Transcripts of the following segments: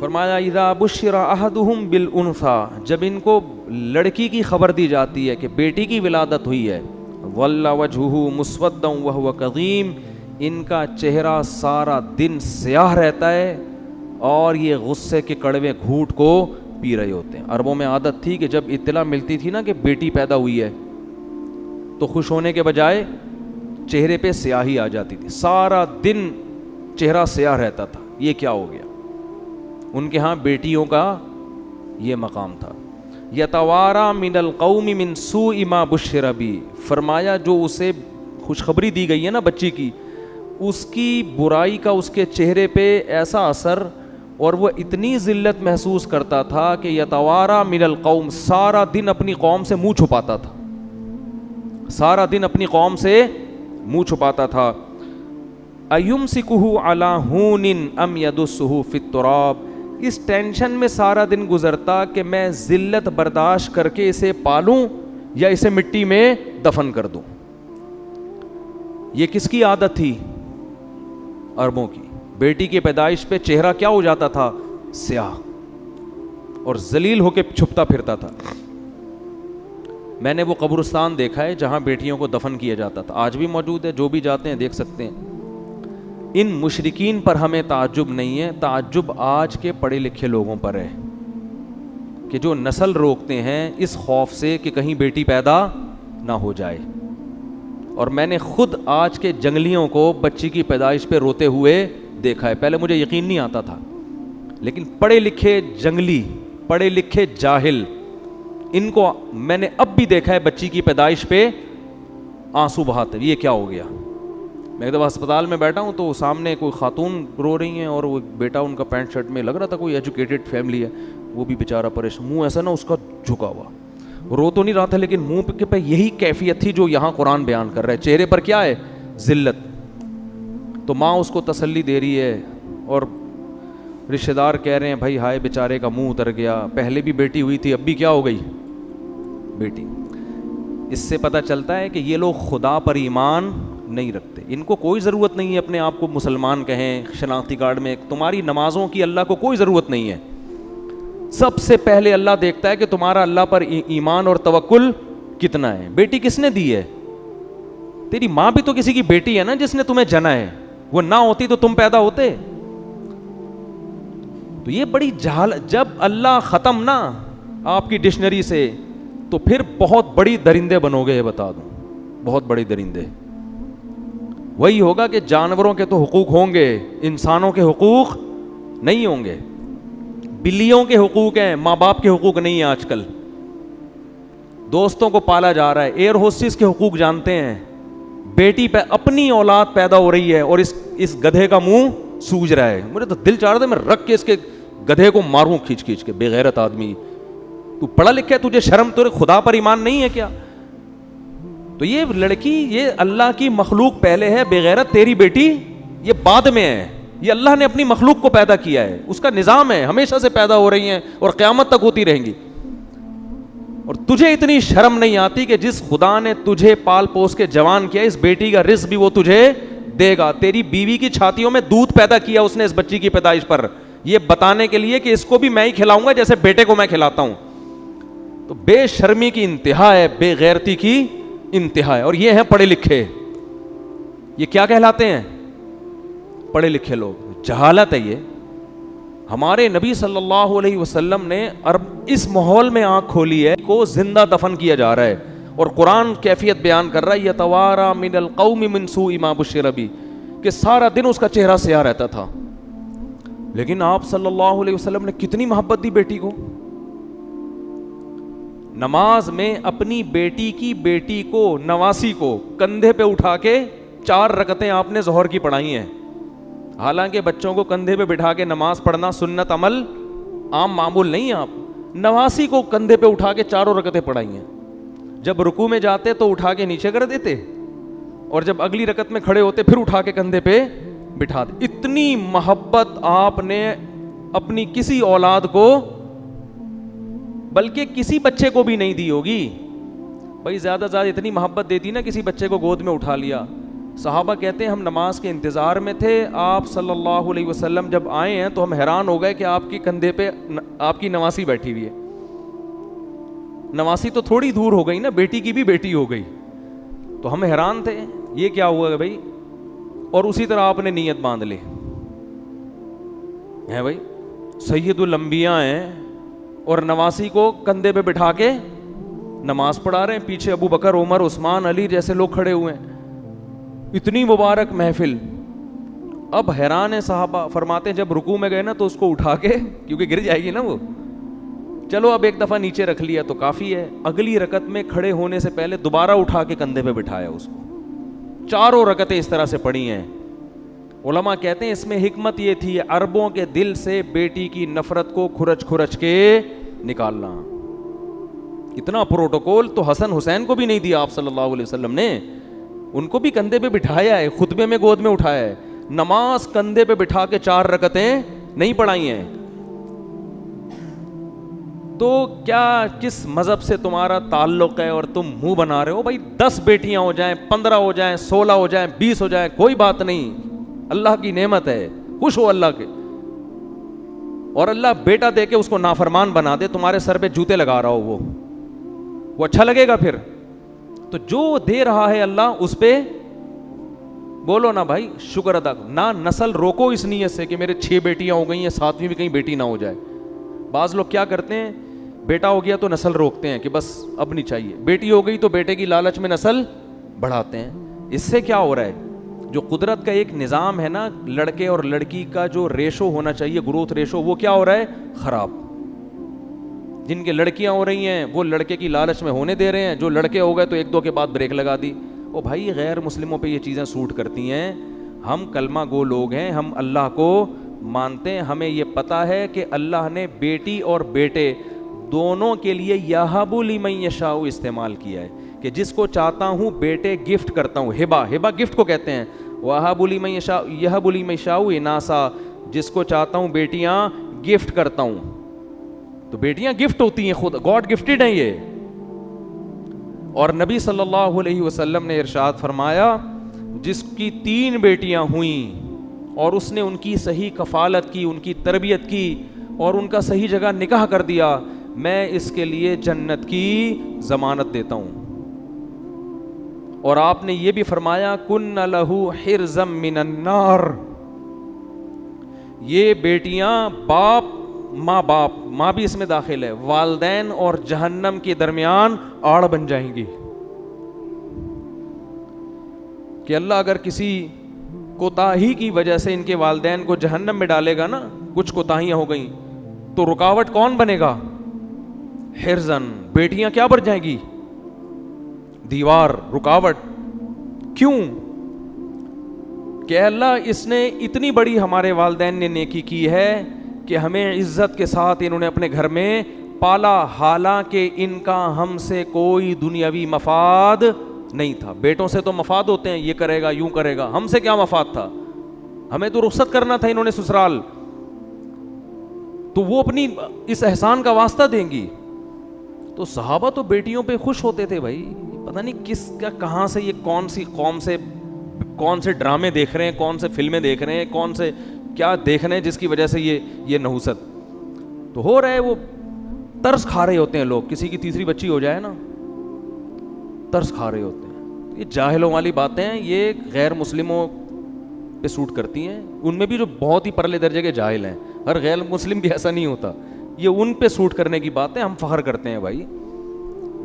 فرمایا اذا بشر احدهم بالانثى، جب ان کو لڑکی کی خبر دی جاتی ہے کہ بیٹی کی ولادت ہوئی ہے، ظل وجهه مسودا وهو كظيم، ان کا چہرہ سارا دن سیاہ رہتا ہے اور یہ غصے کے کڑوے گھونٹ کو پی رہے ہوتے ہیں۔ عربوں میں عادت تھی کہ جب اطلاع ملتی تھی نا کہ بیٹی پیدا ہوئی ہے تو خوش ہونے کے بجائے چہرے پہ سیاہی آ جاتی تھی، سارا دن چہرہ سیاہ رہتا تھا، یہ کیا ہو گیا؟ ان کے ہاں بیٹیوں کا یہ مقام تھا۔ یتوارا من القوم من سوء ما بشر بہ، فرمایا جو اسے خوشخبری دی گئی ہے نا بچی کی، اس کی برائی کا اس کے چہرے پہ ایسا اثر، اور وہ اتنی ذلت محسوس کرتا تھا کہ یتوارا من القوم، سارا دن اپنی قوم سے منہ چھپاتا تھا، سارا دن اپنی قوم سے منہ چھپاتا تھا۔ ایمسکہ علی ہون ام یدسہ فی التراب، اس ٹینشن میں سارا دن گزرتا کہ میں ذلت برداشت کر کے اسے پالوں یا اسے مٹی میں دفن کر دوں۔ یہ کس کی عادت تھی؟ عربوں کی۔ بیٹی کی پیدائش پہ چہرہ کیا ہو جاتا تھا؟ سیاہ، اور ذلیل ہو کے چھپتا پھرتا تھا۔ میں نے وہ قبرستان دیکھا ہے جہاں بیٹیوں کو دفن کیا جاتا تھا، آج بھی موجود ہے، جو بھی جاتے ہیں دیکھ سکتے ہیں۔ ان مشرکین پر ہمیں تعجب نہیں ہے، تعجب آج کے پڑھے لکھے لوگوں پر ہے کہ جو نسل روکتے ہیں اس خوف سے کہ کہیں بیٹی پیدا نہ ہو جائے۔ اور میں نے خود آج کے جنگلیوں کو بچی کی پیدائش پہ روتے ہوئے دیکھا ہے، پہلے مجھے یقین نہیں آتا تھا، لیکن پڑھے لکھے جنگلی، پڑھے لکھے جاہل، ان کو میں نے اب بھی دیکھا ہے بچی کی پیدائش پہ آنسو بہاتے۔ یہ کیا ہو گیا؟ میں ایک دفعہ ہسپتال میں بیٹھا ہوں تو سامنے کوئی خاتون رو رہی ہیں، اور وہ بیٹا ان کا پینٹ شرٹ میں، لگ رہا تھا کوئی ایجوکیٹڈ فیملی ہے، وہ بھی بیچارہ پریشان، منہ ایسا نا اس کا جھکا ہوا، رو تو نہیں رہا تھا لیکن منہ پہ یہی کیفیت تھی جو یہاں قرآن بیان کر رہا ہے، چہرے پر کیا ہے؟ ذلت۔ تو ماں اس کو تسلی دے رہی ہے، اور رشتہ دار کہہ رہے ہیں بھائی ہائے بیچارے کا منہ اتر گیا، پہلے بھی بیٹی ہوئی تھی اب بھی کیا ہو گئی؟ بیٹی۔ اس سے پتہ چلتا ہے کہ یہ لوگ خدا پر ایمان نہیں رکھتے، ان کو کوئی ضرورت نہیں ہے اپنے آپ کو مسلمان کہیں، شناختی کارڈ میں تمہاری نمازوں کی اللہ کو کوئی ضرورت نہیں ہے۔ سب سے پہلے اللہ دیکھتا ہے کہ تمہارا اللہ پر ایمان اور توکل کتنا ہے۔ بیٹی کس نے دی ہے؟ تیری ماں بھی تو کسی کی بیٹی ہے نا جس نے تمہیں جنا ہے، وہ نہ ہوتی تو تم پیدا ہوتے۔ تو یہ بڑی جب اللہ ختم نہ آپ کی ڈکشنری سے، تو پھر بہت بڑی درندے بنو گے، یہ بتا دوں، بہت بڑی درندے۔ وہی ہوگا کہ جانوروں کے تو حقوق ہوں گے، انسانوں کے حقوق نہیں ہوں گے، بلیوں کے حقوق ہیں، ماں باپ کے حقوق نہیں ہیں۔ آج کل دوستوں کو پالا جا رہا ہے، ایئر ہوسٹس کے حقوق جانتے ہیں، بیٹی پہ اپنی اولاد پیدا ہو رہی ہے اور اس گدھے کا منہ سوج رہا ہے۔ مجھے تو دل چاہ رہا تھا میں رکھ کے اس کے گدھے کو ماروں کھینچ کھینچ کے۔ بے غیرت آدمی، تو پڑھا لکھا ہے، تجھے شرم، تجھے خدا پر ایمان نہیں ہے کیا؟ تو یہ لڑکی، یہ اللہ کی مخلوق پہلے ہے، بے غیرت تیری بیٹی یہ بعد میں ہے۔ یہ اللہ نے اپنی مخلوق کو پیدا کیا ہے، اس کا نظام ہے، ہمیشہ سے پیدا ہو رہی ہیں اور قیامت تک ہوتی رہیں گی۔ اور تجھے اتنی شرم نہیں آتی کہ جس خدا نے تجھے پال پوس کے جوان کیا، اس بیٹی کا رزق بھی وہ تجھے دے گا۔ تیری بیوی کی چھاتیوں میں دودھ پیدا کیا اس نے اس بچی کی پیدائش پر، یہ بتانے کے لیے کہ اس کو بھی میں ہی کھلاؤں گا جیسے بیٹے کو میں کھلاتا ہوں۔ تو بے شرمی کی انتہا ہے، بے غیرتی کی انتہا ہے۔ اور یہ ہیں پڑھے لکھے، یہ کیا کہلاتے ہیں؟ پڑھے لکھے لوگ۔ جہالت ہے یہ۔ ہمارے نبی صلی اللہ علیہ وسلم نے اس ماحول میں آنکھ کھولی ہے کو زندہ دفن کیا جا رہا ہے، اور قرآن کیفیت بیان کر رہا ہے، یتوارا من القوم من سوء ما بشر بہ، کہ سارا دن اس کا چہرہ سیاہ رہتا تھا۔ لیکن آپ صلی اللہ علیہ وسلم نے کتنی محبت دی بیٹی کو۔ نماز میں اپنی بیٹی کو نواسی کو کندھے پہ اٹھا کے 4 رکعتیں آپ نے ظہر کی پڑھائی ہیں۔ حالانکہ بچوں کو کندھے پہ بٹھا کے نماز پڑھنا سنت عمل عام معمول نہیں ہے، آپ نواسی کو کندھے پہ اٹھا کے 4 رکعتیں پڑھائی ہیں۔ جب رکوع میں جاتے تو اٹھا کے نیچے کر دیتے، اور جب اگلی رکعت میں کھڑے ہوتے پھر اٹھا کے کندھے پہ بٹھا دے۔ اتنی محبت آپ نے اپنی کسی اولاد کو، بلکہ کسی بچے کو بھی نہیں دی ہوگی۔ بھائی زیادہ اتنی محبت دیتی نا، کسی بچے کو گود میں اٹھا لیا، صحابہ کہتے ہیں ہم نماز کے انتظار میں تھے, آپ صلی اللہ علیہ وسلم جب آئے ہیں تو ہم حیران ہو گئے کہ آپ کے کندھے پہ آپ کی نواسی بیٹھی ہوئی ہے. نواسی تو تھوڑی دور ہو گئی نا, بیٹی کی بھی بیٹی ہو گئی. تو ہم حیران تھے یہ کیا ہوا ہے بھائی. اور اسی طرح آپ نے نیت باندھ لی ہے بھائی, سید الانبیاء ہیں اور نواسی کو کندھے پہ بٹھا کے نماز پڑھا رہے ہیں, پیچھے ابو بکر, عمر, عثمان, علی جیسے لوگ کھڑے ہوئے ہیں, اتنی مبارک محفل. اب حیران ہے صحابہ, فرماتے ہیں جب رکوع میں گئے نا تو اس کو اٹھا کے, کیونکہ گر جائے گی نا وہ, چلو اب ایک دفعہ نیچے رکھ لیا تو کافی ہے, اگلی رکعت میں کھڑے ہونے سے پہلے دوبارہ اٹھا کے کندھے پہ بٹھایا اس کو. چاروں رکعتیں اس طرح سے پڑھی ہیں. علماء کہتے ہیں اس میں حکمت یہ تھی عربوں کے دل سے بیٹی کی نفرت کو کھرچ کھرچ کے نکالنا. اتنا پروٹوکول تو حسن حسین کو بھی نہیں دیا آپ صلی اللہ علیہ وسلم نے, ان کو بھی کندھے پہ بٹھایا ہے, خطبے میں گود میں اٹھایا ہے, نماز کندھے پہ بٹھا کے 4 رکعتیں نہیں پڑھائی ہیں. تو کیا کس مذہب سے تمہارا تعلق ہے اور تم منہ بنا رہے ہو؟ بھائی 10 بیٹیاں ہو جائیں, 15 ہو جائیں, 16 ہو جائیں, 20 ہو جائیں, کوئی بات نہیں, اللہ کی نعمت ہے, خوش ہو اللہ کے. اور اللہ بیٹا دے کے اس کو نافرمان بنا دے, تمہارے سر پہ جوتے لگا رہا ہو, وہ اچھا لگے گا پھر؟ تو جو دے رہا ہے اللہ اس پہ بولو نا بھائی, شکر ادا نہ. نسل روکو اس نیت سے کہ میرے 6 بیٹیاں ہو گئی ہیں, 7ویں بھی کہیں بیٹی نہ ہو جائے. بعض لوگ کیا کرتے ہیں, بیٹا ہو گیا تو نسل روکتے ہیں کہ بس اب نہیں چاہیے, بیٹی ہو گئی تو بیٹے کی لالچ میں نسل بڑھاتے ہیں. اس سے کیا ہو رہا ہے, جو قدرت کا ایک نظام ہے نا, لڑکے اور لڑکی کا جو ریشو ہونا چاہیے, گروتھ ریشو, وہ کیا ہو رہا ہے, خراب. جن کے لڑکیاں ہو رہی ہیں وہ لڑکے کی لالچ میں ہونے دے رہے ہیں, جو لڑکے ہو گئے تو 1-2 کے بعد بریک لگا دی. او بھائی غیر مسلموں پہ یہ چیزیں سوٹ کرتی ہیں. ہم کلمہ گو لوگ ہیں, ہم اللہ کو مانتے ہیں, ہمیں یہ پتہ ہے کہ اللہ نے بیٹی اور بیٹے دونوں کے لیے یہب لمن یشاء استعمال کیا ہے, کہ جس کو چاہتا ہوں بیٹے گفٹ کرتا ہوں. ہبہ گفٹ کو کہتے ہیں. وہب لمن یشاء یہب لمن یشاء اناسا, جس کو چاہتا ہوں بیٹیاں گفٹ کرتا ہوں. تو بیٹیاں گفٹ ہوتی ہیں, خود گاڈ گفٹڈ ہیں یہ. اور نبی صلی اللہ علیہ وسلم نے ارشاد فرمایا جس کی 3 بیٹیاں ہوئیں اور اس نے ان کی صحیح کفالت کی, ان کی تربیت کی اور ان کا صحیح جگہ نکاح کر دیا, میں اس کے لیے جنت کی ضمانت دیتا ہوں. اور آپ نے یہ بھی فرمایا کن لہ حرزا من النار, یہ بیٹیاں باپ ماں بھی اس میں داخل ہے, والدین اور جہنم کے درمیان آڑ بن جائیں گی. کہ اللہ اگر کسی کوتاہی کی وجہ سے ان کے والدین کو جہنم میں ڈالے گا نا, کچھ کوتاہیاں ہو گئیں, تو رکاوٹ کون بنے گا؟ حرزن, بیٹیاں کیا بن جائیں گی؟ دیوار, رکاوٹ. کیوں؟ کہ اللہ اس نے اتنی بڑی ہمارے والدین نے نیکی کی ہے کہ ہمیں عزت کے ساتھ انہوں نے اپنے گھر میں پالا, حالانکہ ان کا ہم سے کوئی دنیاوی مفاد نہیں تھا. بیٹوں سے تو مفاد ہوتے ہیں, یہ کرے گا, یوں کرے گا, ہم سے کیا مفاد تھا؟ ہمیں تو رخصت کرنا تھا انہوں نے سسرال, تو وہ اپنی اس احسان کا واسطہ دیں گی. تو صحابہ تو بیٹیوں پہ خوش ہوتے تھے بھائی, پتہ نہیں کس کا کہاں سے یہ کون سی قوم سے کون سے ڈرامے دیکھ رہے ہیں, کون سے فلمیں دیکھ رہے ہیں, کون سے کیا دیکھ رہے ہیں جس کی وجہ سے یہ نحوست تو ہو رہا ہے. وہ ترس کھا رہے ہوتے ہیں لوگ, کسی کی تیسری بچی ہو جائے نا ترس کھا رہے ہوتے ہیں. یہ جاہلوں والی باتیں ہیں, یہ غیر مسلموں پہ سوٹ کرتی ہیں. ان میں بھی جو بہت ہی پرلے درجے کے جاہل ہیں, ہر غیر مسلم بھی ایسا نہیں ہوتا, یہ ان پہ سوٹ کرنے کی باتیں. ہم فخر کرتے ہیں بھائی,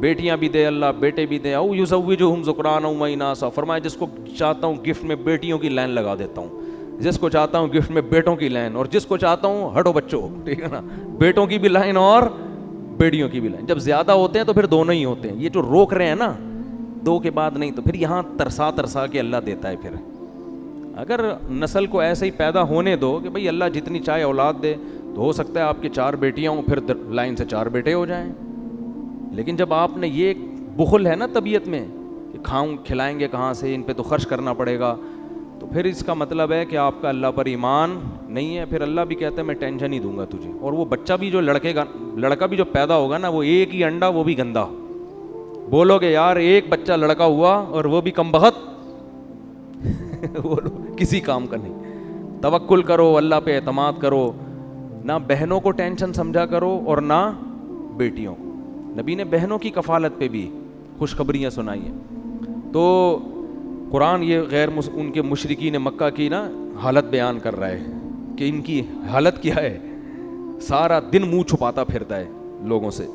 بیٹیاں بھی دے اللہ, بیٹے بھی دے. او یزوجہم ذکرانا و اناثا, فرمایا جس کو چاہتا ہوں گفٹ میں بیٹیوں کی لائن لگا دیتا ہوں, جس کو چاہتا ہوں گفٹ میں بیٹوں کی لائن, اور جس کو چاہتا ہوں ہٹو بچوں, ٹھیک ہے نا, بیٹوں کی بھی لائن اور بیٹیوں کی بھی لائن. جب زیادہ ہوتے ہیں تو پھر دونوں ہی ہوتے ہیں. یہ جو روک رہے ہیں نا 2 کے بعد نہیں, تو پھر یہاں ترسا کے اللہ دیتا ہے. پھر اگر نسل کو ایسے ہی پیدا ہونے دو کہ بھئی اللہ جتنی چاہے اولاد دے, تو ہو سکتا ہے آپ کی 4 بیٹیاں ہوں, پھر لائن سے 4 بیٹے ہو جائیں. لیکن جب آپ نے یہ بخل ہے نا طبیعت میں کہ کھلائیں گے کہاں سے, ان پہ تو خرچ کرنا پڑے گا, تو پھر اس کا مطلب ہے کہ آپ کا اللہ پر ایمان نہیں ہے. پھر اللہ بھی کہتا ہے میں ٹینشن ہی دوں گا تجھے. اور وہ بچہ بھی جو لڑکا بھی جو پیدا ہوگا نا, وہ ایک ہی انڈا, وہ بھی گندا. بولو گے یار ایک بچہ لڑکا ہوا اور وہ بھی کم بخت, وہ کسی کام کا نہیں. توکل کرو, اللہ پہ اعتماد کرو, نہ بہنوں کو ٹینشن سمجھا کرو اور نہ بیٹیوں کو. نبی نے بہنوں کی کفالت پہ بھی خوشخبریاں سنائی ہیں. تو قرآن یہ ان کے مشرکین مکہ کی نا حالت بیان کر رہا ہے کہ ان کی حالت کیا ہے. سارا دن منہ چھپاتا پھرتا ہے لوگوں سے.